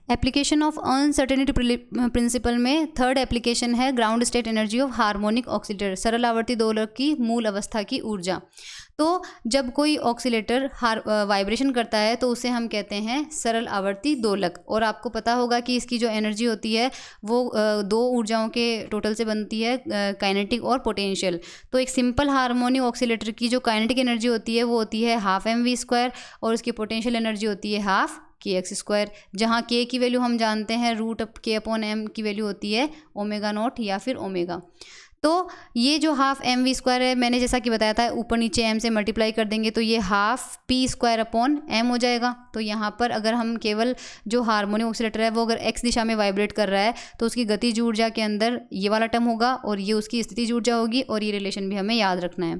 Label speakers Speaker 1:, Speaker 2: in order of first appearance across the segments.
Speaker 1: Application of uncertainty principle में third application है ground state energy of harmonic oscillator, सरल आवर्ती दोलक की मूल अवस्था की ऊर्जा। तो जब कोई ऑक्सीलेटर वाइब्रेशन करता है तो उसे हम कहते हैं सरल आवर्ती दोलक। और आपको पता होगा कि इसकी जो एनर्जी होती है वो दो ऊर्जाओं के टोटल से बनती है, काइनेटिक और पोटेंशियल। तो एक सिंपल हार्मोनिक ऑक्सीलेटर की जो काइनेटिक एनर्जी होती है वो होती है हाफ mv² और उसकी पोटेंशियल एनर्जी होती है हाफ kx², जहाँ k की वैल्यू हम जानते हैं √k/m की वैल्यू होती है ω0 या फिर ओमेगा। तो ये जो हाफ mv² है, मैंने जैसा कि बताया था ऊपर नीचे m से मल्टीप्लाई कर देंगे तो ये हाफ p²/m हो जाएगा। तो यहाँ पर अगर हम केवल जो हार्मोनिक ऑक्सीलेटर है वो अगर x दिशा में वाइब्रेट कर रहा है तो उसकी गतिज ऊर्जा के अंदर ये वाला टर्म होगा और ये उसकी स्थितिज ऊर्जा होगी, और ये रिलेशन भी हमें याद रखना है।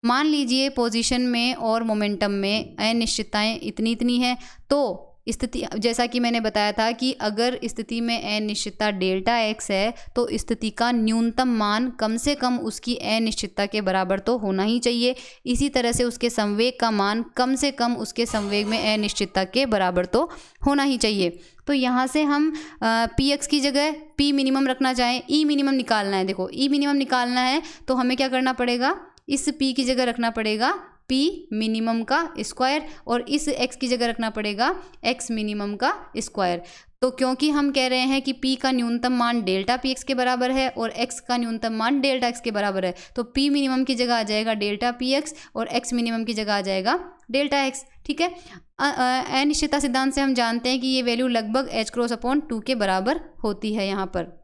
Speaker 1: मान लीजिए पोजीशन में और मोमेंटम में अनिश्चितताएं इतनी है, तो स्थिति जैसा कि मैंने बताया था कि अगर स्थिति में अनिश्चितता डेल्टा x है तो स्थिति का न्यूनतम मान कम से कम उसकी अनिश्चितता के बराबर तो होना ही चाहिए। इसी तरह से उसके संवेग का मान कम से कम उसके संवेग में अनिश्चितता के बराबर तो होना ही चाहिए। तो यहाँ से हम px की जगह p मिनिमम रखना चाहें, e मिनिमम निकालना है। देखो e मिनिमम निकालना है तो हमें क्या करना पड़ेगा, इस p की जगह रखना पड़ेगा p मिनिमम का स्क्वायर और इस x की जगह रखना पड़ेगा x मिनिमम का स्क्वायर। तो क्योंकि हम कह रहे हैं कि p का न्यूनतम मान डेल्टा px के बराबर है और x का न्यूनतम मान डेल्टा x के बराबर है, तो p मिनिमम की जगह आ जाएगा डेल्टा px और x मिनिमम की जगह आ जाएगा डेल्टा x। ठीक है, अनिश्चितता सिद्धांत से हम जानते हैं कि ये वैल्यू लगभग h×2 के बराबर होती है यहाँ पर।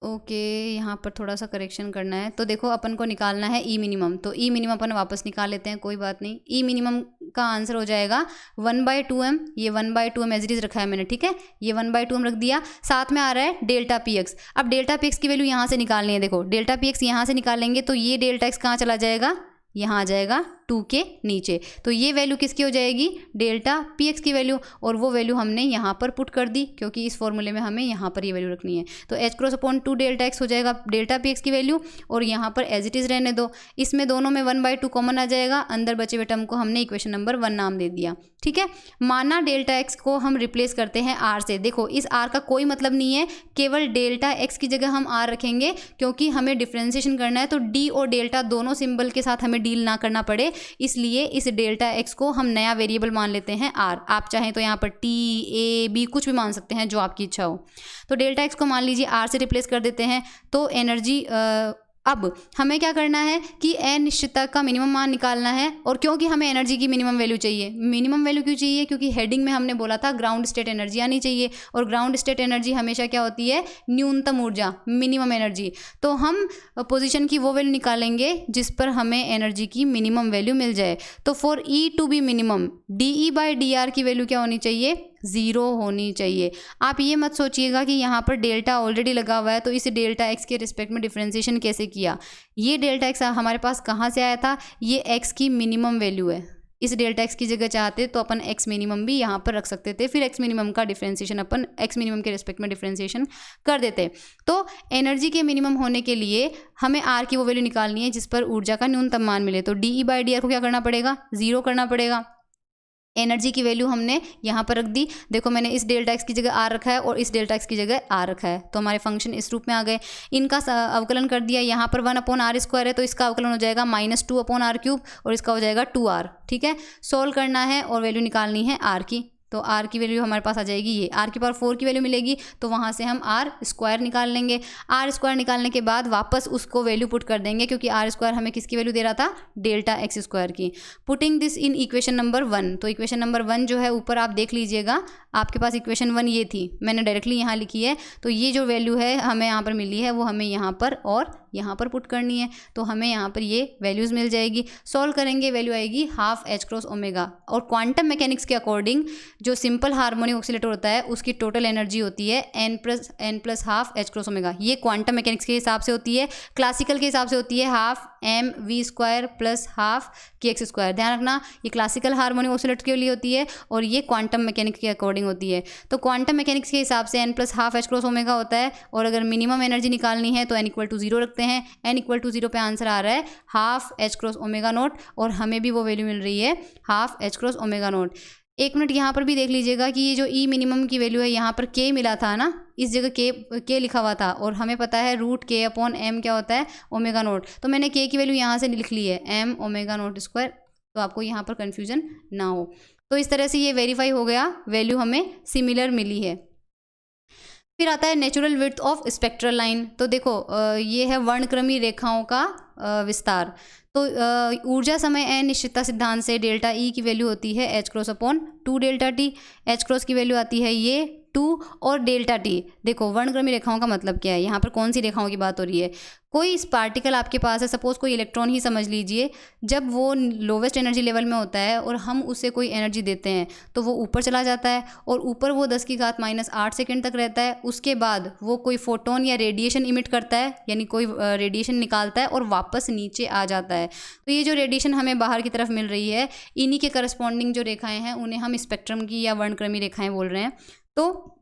Speaker 1: ओके, यहाँ पर थोड़ा सा करेक्शन करना है। तो देखो अपन को निकालना है ई मिनिमम, तो ई मिनिमम अपन वापस निकाल लेते हैं, कोई बात नहीं। ई मिनिमम का आंसर हो जाएगा 1/2m, ये 1/2m एज इट इज रखा है मैंने, ठीक है, ये 1/2m रख दिया। साथ में आ रहा है डेल्टा px। अब डेल्टा px की वैल्यू यहाँ से निकालनी है। देखो डेल्टा px यहाँ से निकालेंगे तो ये डेल्टा x कहाँ चला जाएगा, यहाँ आ जाएगा 2 के नीचे। तो ये वैल्यू किसकी हो जाएगी, डेल्टा px की वैल्यू, और वो वैल्यू हमने यहाँ पर पुट कर दी क्योंकि इस फॉर्मूले में हमें यहाँ पर ये वैल्यू रखनी है। तो h×2 डेल्टा x हो जाएगा डेल्टा px की वैल्यू, और यहाँ पर एज इट इज़ रहने दो। इसमें दोनों में 1/2 कॉमन आ जाएगा, अंदर बचे हुए टर्म को हमने इक्वेशन नंबर 1 नाम दे दिया। ठीक है, माना डेल्टा x को हम रिप्लेस करते हैं r से। देखो इस r का कोई मतलब नहीं है, केवल डेल्टा x की जगह हम r रखेंगे क्योंकि हमें डिफ्रेंसिएशन करना है, तो d और डेल्टा दोनों सिंबल के साथ हमें डील ना करना पड़े, इसलिए इस डेल्टा x को हम नया वेरिएबल मान लेते हैं r। आप चाहें तो यहाँ पर t a b कुछ भी मान सकते हैं जो आपकी इच्छा हो। तो डेल्टा x को मान लीजिए r से रिप्लेस कर देते हैं। तो एनर्जी अब हमें क्या करना है कि अनिश्चितता का मिनिमम मान निकालना है, और क्योंकि हमें एनर्जी की मिनिमम वैल्यू चाहिए। मिनिमम वैल्यू क्यों चाहिए, क्योंकि हेडिंग में हमने बोला था ग्राउंड स्टेट एनर्जी आनी चाहिए, और ग्राउंड स्टेट एनर्जी हमेशा क्या होती है, न्यूनतम ऊर्जा, मिनिमम एनर्जी। तो हम पोजीशन की वो वैल्यू निकालेंगे जिस पर हमें एनर्जी की मिनिमम वैल्यू मिल जाए। तो for E to be minimum dE/dr की वैल्यू क्या होनी चाहिए, 0 होनी चाहिए। आप ये मत सोचिएगा कि यहाँ पर डेल्टा ऑलरेडी लगा हुआ है तो इस डेल्टा x के रिस्पेक्ट में डिफ्रेंसिएशन कैसे किया। ये डेल्टा x हमारे पास कहाँ से आया था, ये x की मिनिमम वैल्यू है। इस डेल्टा x की जगह चाहते तो अपन x मिनिमम भी यहाँ पर रख सकते थे, फिर x मिनिमम का डिफ्रेंसिएशन अपन x मिनिमम के रिस्पेक्ट में डिफ्रेंसिएशन कर देते। तो एनर्जी के मिनिमम होने के लिए हमें r की वो वैल्यू निकालनी है जिस पर ऊर्जा का न्यूनतम मान मिले। तो dE/dr को क्या करना पड़ेगा, 0 करना पड़ेगा। एनर्जी की वैल्यू हमने यहाँ पर रख दी। देखो मैंने इस डेल्टा x की जगह r रखा है और इस डेल्टा x की जगह r रखा है, तो हमारे फंक्शन इस रूप में आ गए। इनका अवकलन कर दिया, यहाँ पर 1/r² है तो इसका अवकलन हो जाएगा -2/r³ और इसका हो जाएगा 2r। ठीक है, सोल्व करना है और वैल्यू निकालनी है r की। तो r की वैल्यू हमारे पास आ जाएगी, ये r⁴ की वैल्यू मिलेगी, तो वहाँ से हम r² निकाल लेंगे। r² निकालने के बाद वापस उसको वैल्यू पुट कर देंगे क्योंकि r² हमें किसकी वैल्यू दे रहा था, डेल्टा x² की। Putting this in equation number 1, तो इक्वेशन नंबर 1 जो है ऊपर आप देख लीजिएगा, आपके पास इक्वेशन 1 ये थी, मैंने डायरेक्टली यहाँ लिखी है। तो ये जो वैल्यू है हमें यहाँ पर मिली है वो हमें यहाँ पर और यहाँ पर पुट करनी है, तो हमें यहाँ पर ये वैल्यूज़ मिल जाएगी। सॉल्व करेंगे, वैल्यू आएगी हाफ h×ω। और क्वांटम मैकेनिक्स के अकॉर्डिंग जो सिंपल हार्मोनिक ऑक्सीलेटर होता है उसकी टोटल एनर्जी होती है n+1/2 h×ω। ये क्वांटम मैकेनिक्स के हिसाब से होती है, क्लासिकल के हिसाब से होती है हाफ mv² + हाफ kx²। ध्यान रखना, ये क्लासिकल हार्मोनिक ऑक्सीलेटर के लिए होती है और ये क्वांटम मैकेनिक्स के अकॉर्डिंग होती है। तो क्वांटम मैकेनिक्स के हिसाब से n+1/2 h×ω होता है, और अगर मिनिमम एनर्जी निकालनी है तो n=0 रखते हैं। n=0 पे आंसर आ रहा है हाफ h×ω0, और हमें भी वो वैल्यू मिल रही है हाफ h×ω0। एक मिनट यहाँ पर भी देख लीजिएगा कि ये जो ई मिनिमम की वैल्यू है, यहाँ पर के मिला था ना, इस जगह के लिखा हुआ था, और हमें पता है रूट के अपॉन एम क्या होता है, ओमेगा नोट। तो मैंने के की वैल्यू यहाँ से लिख ली है, एम ओमेगा नोट स्क्वायर, तो आपको यहाँ पर कन्फ्यूजन ना हो। तो इस तरह से ये वेरीफाई हो गया, वैल्यू हमें सिमिलर मिली है। फिर आता है natural width of spectral line. तो देखो ये है वर्णक्रमीय रेखाओं का विस्तार। तो ऊर्जा समय अनिश्चितता सिद्धांत से डेल्टा ई की वैल्यू होती है H cross upon 2 delta T. H cross की वैल्यू आती है ये 2 और डेल्टा टी। देखो वर्णक्रमीय रेखाओं का मतलब क्या है, यहाँ पर कौन सी रेखाओं की बात हो रही है। कोई इस पार्टिकल आपके पास है, सपोज कोई इलेक्ट्रॉन ही समझ लीजिए, जब वो लोवेस्ट एनर्जी लेवल में होता है और हम उसे कोई एनर्जी देते हैं तो वो ऊपर चला जाता है, और ऊपर वो 10⁻⁻8 सेकेंड तक रहता है। उसके बाद वो कोई फोटोन या रेडिएशन इमिट करता है, यानी कोई रेडिएशन निकालता है और वापस नीचे आ जाता है। तो ये जो रेडिएशन हमें बाहर की तरफ मिल रही है, इन्हीं के करस्पॉन्डिंग जो रेखाएं हैं उन्हें हम स्पेक्ट्रम की या वर्णक्रमीय रेखाएं बोल रहे हैं। तो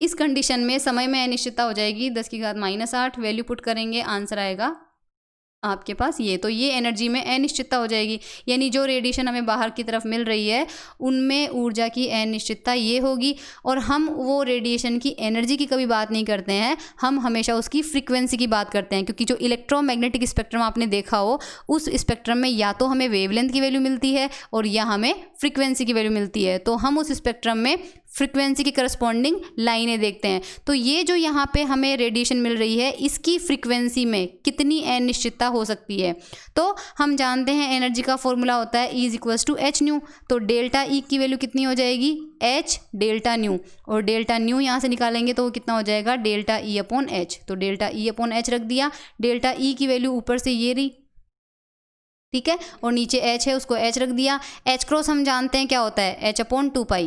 Speaker 1: इस कंडीशन में समय में अनिश्चितता हो जाएगी 10⁻⁸। वैल्यू पुट करेंगे, आंसर आएगा आपके पास ये। तो ये एनर्जी में अनिश्चितता हो जाएगी, यानी जो रेडिएशन हमें बाहर की तरफ मिल रही है उनमें ऊर्जा की अनिश्चितता ये होगी। और हम वो रेडिएशन की एनर्जी की कभी बात नहीं करते हैं, हम हमेशा उसकी फ्रीक्वेंसी की बात करते हैं, क्योंकि जो इलेक्ट्रोमैग्नेटिक स्पेक्ट्रम आपने देखा हो, उस स्पेक्ट्रम में या तो हमें वेवलेंथ की वैल्यू मिलती है और या हमें फ्रीक्वेंसी की वैल्यू मिलती है। तो हम उस स्पेक्ट्रम में फ्रीक्वेंसी की करस्पॉन्डिंग लाइनें देखते हैं। तो ये जो यहाँ पे हमें रेडिएशन मिल रही है, इसकी फ्रीक्वेंसी में कितनी अनिश्चितता हो सकती है। तो हम जानते हैं एनर्जी का फॉर्मूला होता है E = h न्यू। तो डेल्टा ई की वैल्यू कितनी हो जाएगी, h डेल्टा न्यू, और डेल्टा न्यू यहाँ से निकालेंगे तो वो कितना हो जाएगा, डेल्टा ई अपॉन एच। तो डेल्टा ई अपॉन एच रख दिया, डेल्टा ई की वैल्यू ऊपर से ये रही, ठीक है, और नीचे h है उसको h रख दिया। h क्रॉस हम जानते हैं क्या होता है, h अपॉन 2π,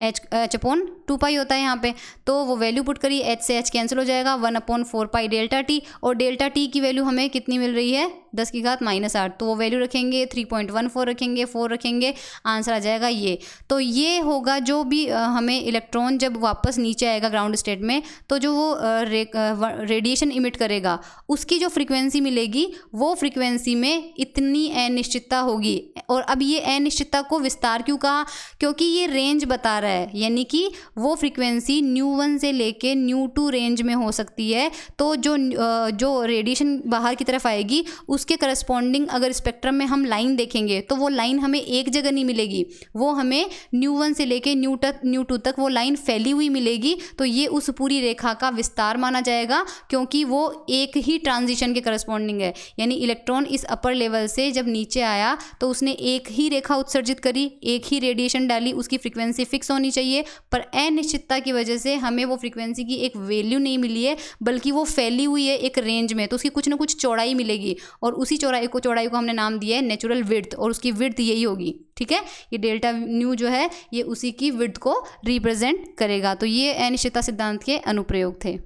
Speaker 1: h अपॉन 2π होता है यहाँ पे। तो वो वैल्यू पुट करिए, h से h कैंसिल हो जाएगा, 1/4π डेल्टा टी, और डेल्टा टी की वैल्यू हमें कितनी मिल रही है, 10⁻⁸। तो वो वैल्यू रखेंगे, 3.14 रखेंगे, 4 रखेंगे, आंसर आ जाएगा ये। तो ये होगा जो भी हमें इलेक्ट्रॉन जब वापस नीचे आएगा ग्राउंड स्टेट में, तो जो वो रेडिएशन इमिट करेगा उसकी जो फ्रीक्वेंसी मिलेगी, वो फ्रीक्वेंसी में इतनी अनिश्चितता होगी। और अब ये अनिश्चितता को विस्तार क्यों कहा, क्योंकि ये रेंज बता रहा है, यानी कि वो फ्रीक्वेंसी ν1 से लेके ν2 रेंज में हो सकती है। तो जो रेडिएशन बाहर की तरफ आएगी उसके करस्पॉन्डिंग अगर स्पेक्ट्रम में हम लाइन देखेंगे तो वो लाइन हमें एक जगह नहीं मिलेगी, वो हमें ν1 से लेके ν2 तक वो लाइन फैली हुई मिलेगी। तो ये उस पूरी रेखा का विस्तार माना जाएगा, क्योंकि वो एक ही ट्रांजिशन के करस्पॉन्डिंग है। यानी इलेक्ट्रॉन इस अपर लेवल से जब नीचे आया तो उसने एक ही रेखा उत्सर्जित करी, एक ही रेडिएशन डाली, उसकी फ्रीक्वेंसी फिक्स होनी चाहिए, पर अनिश्चितता की वजह से हमें वो फ्रीक्वेंसी की एक वैल्यू नहीं मिली है, बल्कि वो फैली हुई है एक रेंज में। तो उसकी कुछ ना कुछ चौड़ाई मिलेगी, और उसी चौड़ाई को हमने नाम दिया है नेचुरल विड्थ, और उसकी विड्थ यही होगी, ठीक है। ये डेल्टा न्यू जो है ये उसी की विड्थ को रिप्रेजेंट करेगा। तो ये अनिश्चितता सिद्धांत के अनुप्रयोग थे।